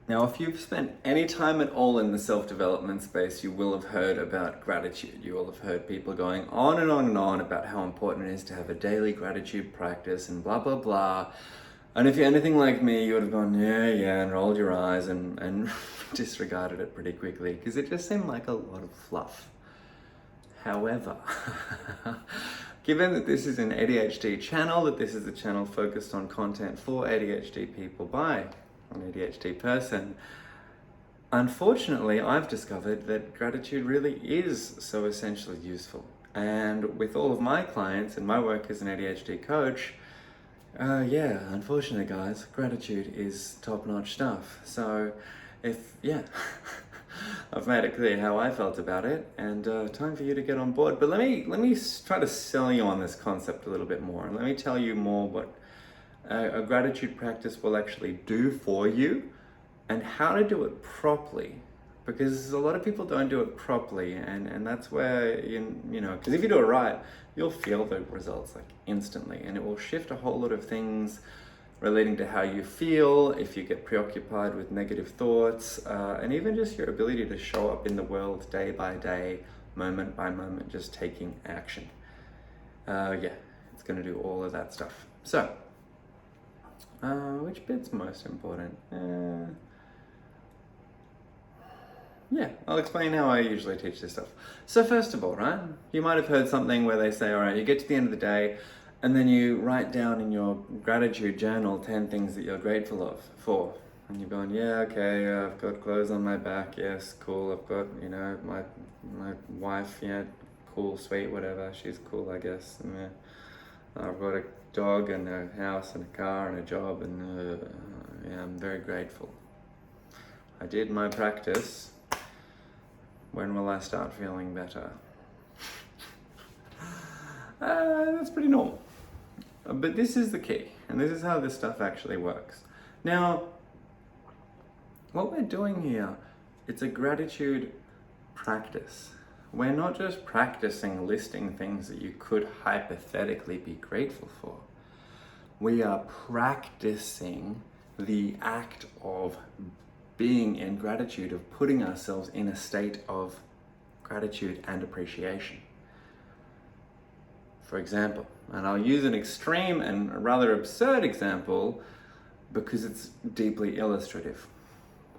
Now, if you've spent any time at all in the self-development space, you will have heard about gratitude. You will have heard people going on and on and on about how important it is to have a daily gratitude practice and blah, blah, blah. And if you're anything like me, you would have gone, yeah, and rolled your eyes and disregarded it pretty quickly because it just seemed like a lot of fluff. However, given that this is an ADHD channel, that this is a channel focused on content for ADHD people by an ADHD person, unfortunately, I've discovered that gratitude really is so essentially useful. And with all of my clients and my work as an ADHD coach, unfortunately, guys, gratitude is top-notch stuff. So, I've made it clear how I felt about it, and time for you to get on board. But let me try to sell you on this concept a little bit more, and let me tell you more what a gratitude practice will actually do for you, and how to do it properly. Because a lot of people don't do it properly, and that's where, because if you do it right, you'll feel the results like instantly, and it will shift a whole lot of things relating to how you feel, if you get preoccupied with negative thoughts, and even just your ability to show up in the world day by day, moment by moment, just taking action. It's going to do all of that stuff. So, which bit's most important? I'll explain how I usually teach this stuff. So first of all, right, you might have heard something where they say, all right, you get to the end of the day, and then you write down in your gratitude journal 10 things that you're grateful for. And you're going, I've got clothes on my back, yes, cool. I've got, my wife, cool, sweet, whatever. She's cool, I guess. And, I've got a dog and a house and a car and a job, and I'm very grateful. I did my practice. When will I start feeling better? That's pretty normal. But this is the key, and this is how this stuff actually works. Now, what we're doing here, it's a gratitude practice. We're not just practicing listing things that you could hypothetically be grateful for. We are practicing the act of being in gratitude, of putting ourselves in a state of gratitude and appreciation. For example, and I'll use an extreme and a rather absurd example because it's deeply illustrative.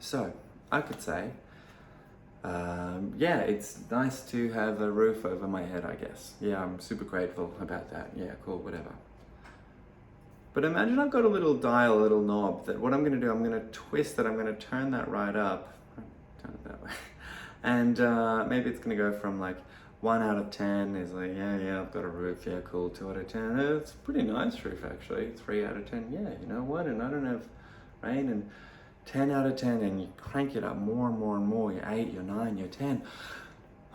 So, I could say, it's nice to have a roof over my head, I guess. Yeah, I'm super grateful about that. Yeah, cool, whatever. But imagine I've got a little dial, a little knob, that what I'm going to do, I'm going to twist it, I'm going to turn that right up, turn it that way, and maybe it's going to go from like 1 out of 10 is like, I've got a roof, yeah, cool. 2 out of 10, it's a pretty nice roof actually. 3 out of 10, yeah, you know what, and I don't have rain, and 10 out of 10, and you crank it up more and more and more, you're 8, you're 9, you're 10.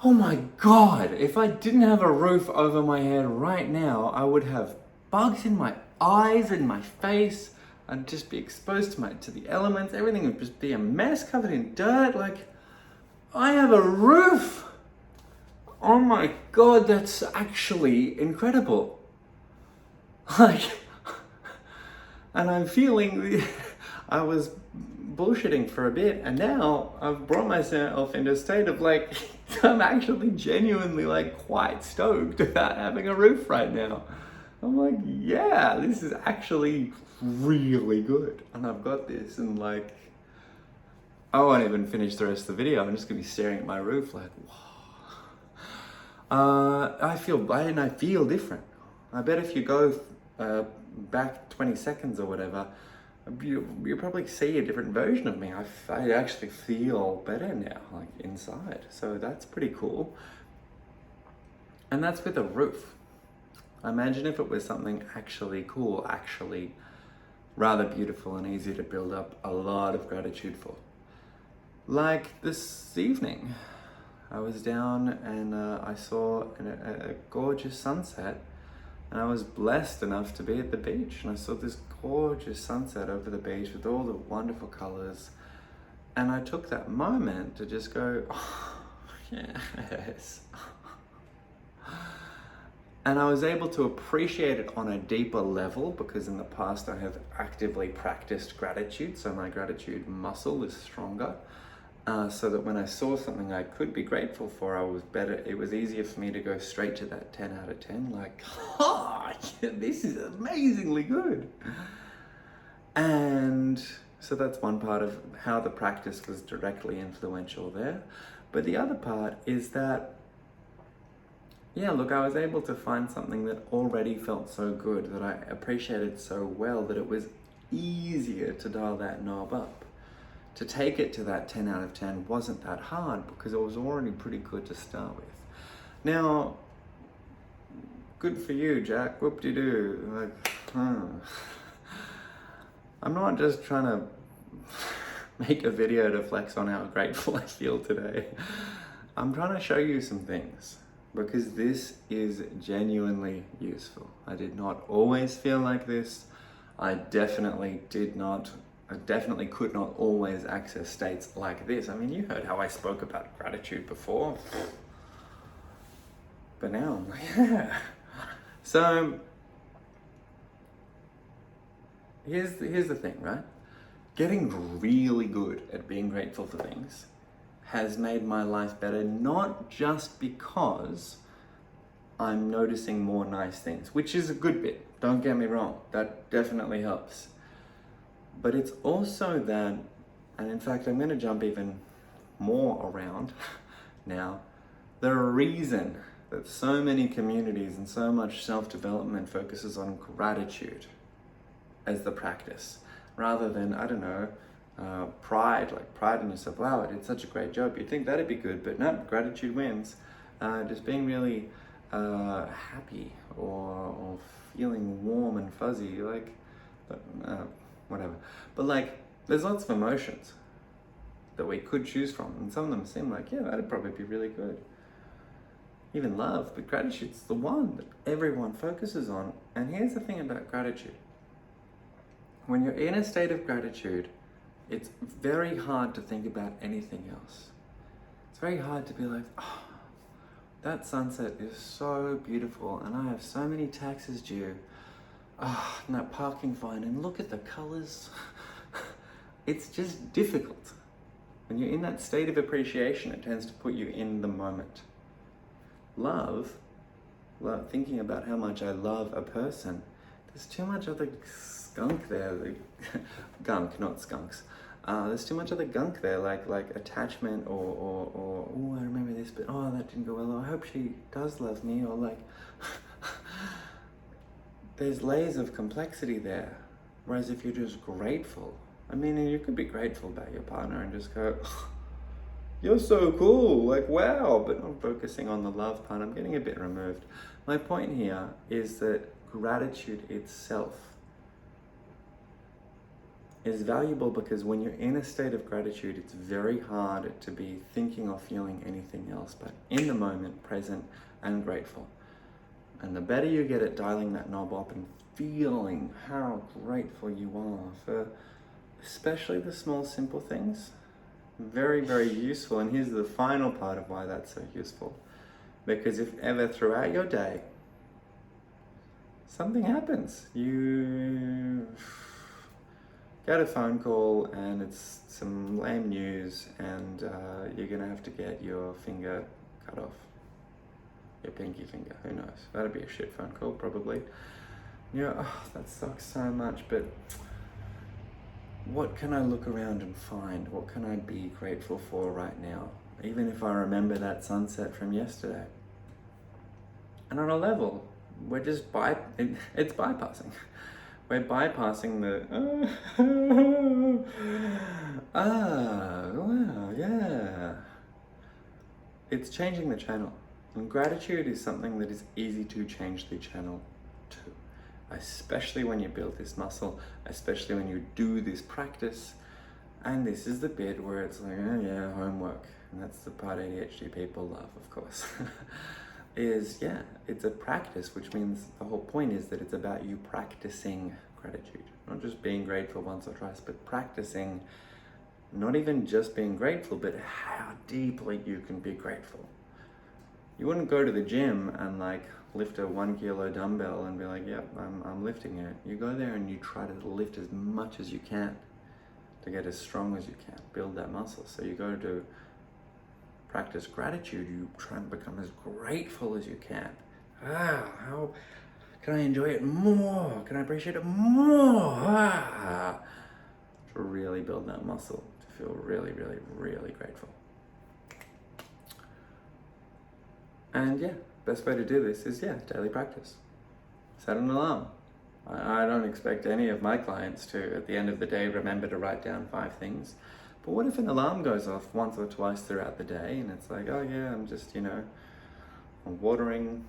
Oh my God, if I didn't have a roof over my head right now, I would have bugs in my eyes and my face. I'd just be exposed to the elements. Everything would just be a mess, covered in dirt. Like, I have a roof. Oh my God, that's actually incredible. Like, and I'm feeling, I was bullshitting for a bit, and now I've brought myself into a state of like, I'm actually genuinely like quite stoked about having a roof right now. I'm like, yeah, this is actually really good. And I've got this, and like, I won't even finish the rest of the video. I'm just gonna be staring at my roof like, wow. I feel different. I bet if you go back 20 seconds or whatever, you'll probably see a different version of me. I actually feel better now, like inside. So that's pretty cool. And that's with a roof. Imagine if it was something actually cool, actually rather beautiful and easy to build up a lot of gratitude for. Like this evening, I was down and I saw a gorgeous sunset, and I was blessed enough to be at the beach, and I saw this gorgeous sunset over the beach with all the wonderful colors, and I took that moment to just go, oh, yes. And I was able to appreciate it on a deeper level because in the past I have actively practiced gratitude, so my gratitude muscle is stronger. So that when I saw something I could be grateful for, it was easier for me to go straight to that 10 out of 10, like, oh, this is amazingly good. And so that's one part of how the practice was directly influential there. But the other part is that, yeah, look, I was able to find something that already felt so good, that I appreciated so well, that it was easier to dial that knob up. To take it to that 10 out of 10 wasn't that hard because it was already pretty good to start with. Now, good for you, Jack, whoop-de-doo. Like, I'm not just trying to make a video to flex on how grateful I feel today. I'm trying to show you some things because this is genuinely useful. I did not always feel like this. I definitely could not always access states like this. I mean, you heard how I spoke about gratitude before. But now, yeah. So, here's the thing, right? Getting really good at being grateful for things has made my life better, not just because I'm noticing more nice things, which is a good bit, don't get me wrong, that definitely helps. But it's also that, and in fact I'm going to jump even more around now, the reason that so many communities and so much self-development focuses on gratitude as the practice, rather than, I don't know, pride in yourself. Wow, I did such a great job. You'd think that'd be good, but no, gratitude wins. Just being really happy or feeling warm and fuzzy, like, whatever. But like, there's lots of emotions that we could choose from, and some of them seem like, yeah, that'd probably be really good. Even love, but gratitude's the one that everyone focuses on. And here's the thing about gratitude. When you're in a state of gratitude, it's very hard to think about anything else. It's very hard to be like, oh, that sunset is so beautiful and I have so many taxes due. Oh, and that parking fine, and look at the colors. It's just difficult. When you're in that state of appreciation, it tends to put you in the moment. Love, thinking about how much I love a person, there's too much other skunk there, gunk, not skunks. There's too much other gunk there, like attachment or oh, I remember this, but oh, that didn't go well. Oh, I hope she does love me, or like, there's layers of complexity there. Whereas if you're just grateful, I mean, you could be grateful about your partner and just go, you're so cool, like, wow, but not focusing on the love part. I'm getting a bit removed. My point here is that gratitude itself is valuable because when you're in a state of gratitude, it's very hard to be thinking or feeling anything else, but in the moment, present and grateful. And the better you get at dialing that knob up and feeling how grateful you are for especially the small, simple things, very, very useful. And here's the final part of why that's so useful. Because if ever throughout your day, something happens, you get a phone call and it's some lame news and you're gonna have to get your finger cut off. Your pinky finger, who knows? That'd be a shit phone call, probably. Oh, that sucks so much, but what can I look around and find? What can I be grateful for right now? Even if I remember that sunset from yesterday. And on a level, we're just it's bypassing. We're bypassing the, wow, yeah. It's changing the channel. And gratitude is something that is easy to change the channel to, especially when you build this muscle, especially when you do this practice. And this is the bit where it's like, oh yeah, homework. And that's the part ADHD people love, of course. It's a practice, which means the whole point is that it's about you practicing gratitude. Not just being grateful once or twice, but practicing, not even just being grateful, but how deeply you can be grateful. You wouldn't go to the gym and like lift a 1 kilo dumbbell and be like, yep, I'm lifting it. You go there and you try to lift as much as you can to get as strong as you can, build that muscle. So you go to practice gratitude, you try and become as grateful as you can. How can I enjoy it more? Can I appreciate it more? To really build that muscle, to feel really, really, really grateful. And yeah, best way to do this is, daily practice. Set an alarm. I don't expect any of my clients to, at the end of the day, remember to write down 5 things. But what if an alarm goes off once or twice throughout the day and it's like, oh yeah, I'm just, I'm watering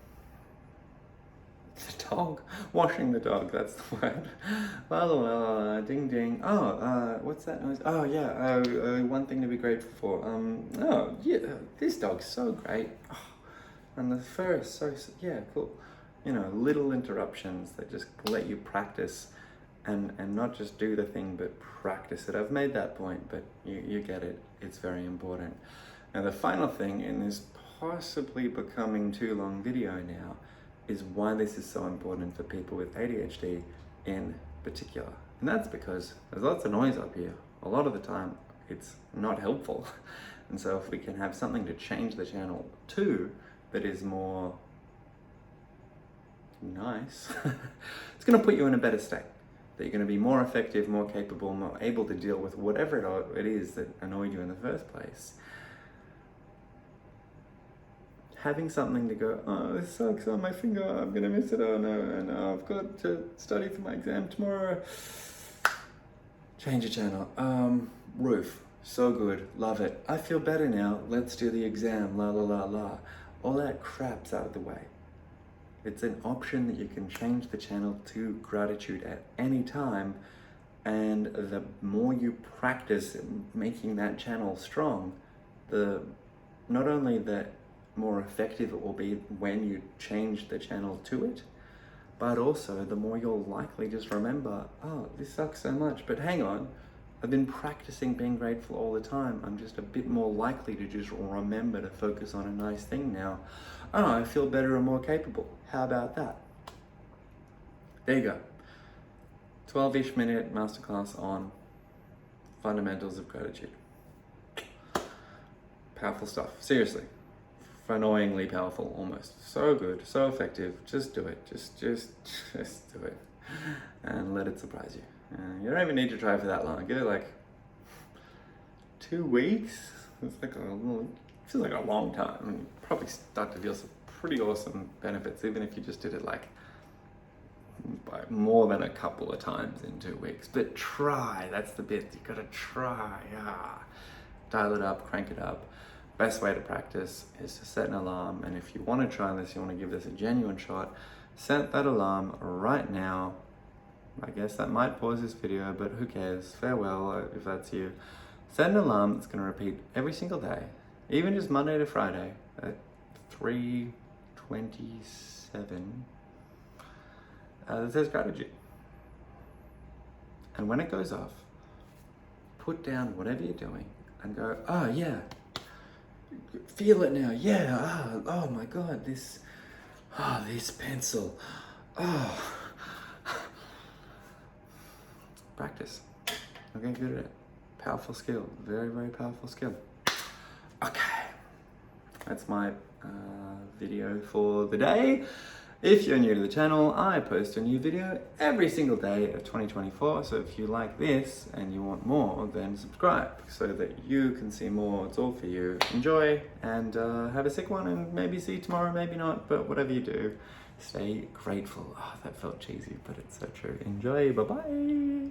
the dog, washing the dog, that's the word. La la la la, ding ding. Oh, what's that noise? Oh yeah, one thing to be grateful for. Oh yeah, this dog's so great. Oh, and the fur is so, yeah, cool. Little interruptions that just let you practice and not just do the thing, but practice it. I've made that point, but you get it. It's very important. Now the final thing in this possibly becoming too long video now is why this is so important for people with ADHD in particular. And that's because there's lots of noise up here. A lot of the time it's not helpful. And so if we can have something to change the channel to that is more nice, it's going to put you in a better state. That you're going to be more effective, more capable, more able to deal with whatever it is that annoyed you in the first place. Having something to go, oh, this sucks, oh, my finger, I'm going to miss it, oh no, and I've got to study for my exam tomorrow. Change your channel. Roof, so good, love it. I feel better now, let's do the exam, la la la la. All that crap's out of the way. It's an option that you can change the channel to gratitude at any time, and the more you practice making that channel strong, not only the more effective it will be when you change the channel to it, but also the more you'll likely just remember, oh, this sucks so much, but hang on, I've been practicing being grateful all the time. I'm just a bit more likely to just remember to focus on a nice thing now. Oh, I feel better and more capable. How about that? There you go. 12-ish minute masterclass on fundamentals of gratitude. Powerful stuff. Seriously. Annoyingly powerful, almost. So good, so effective. Just do it. Just do it. And let it surprise you. You don't even need to try for that long. Give it like 2 weeks. It's like feels like a long time. I mean, you probably start to feel some pretty awesome benefits, even if you just did it like by more than a couple of times in 2 weeks. But try, that's the bit. You gotta try. Dial it up, crank it up. Best way to practice is to set an alarm, and if you want to try this, you want to give this a genuine shot, set that alarm right now. I guess that might pause this video, but who cares? Farewell if that's you. Set an alarm that's going to repeat every single day, even just Monday to Friday at 3:27. That says gratitude. And when it goes off, put down whatever you're doing and go, oh yeah, feel it now, yeah, oh my God, this pencil, practice. Okay, good at it. Powerful skill, very, very powerful skill. Okay, that's my video for the day. If you're new to the channel, I post a new video every single day of 2024. So if you like this and you want more, then subscribe so that you can see more. It's all for you. Enjoy and have a sick one, and maybe see you tomorrow, maybe not, but whatever you do, stay grateful. Oh, that felt cheesy, but it's so true. Enjoy, bye-bye.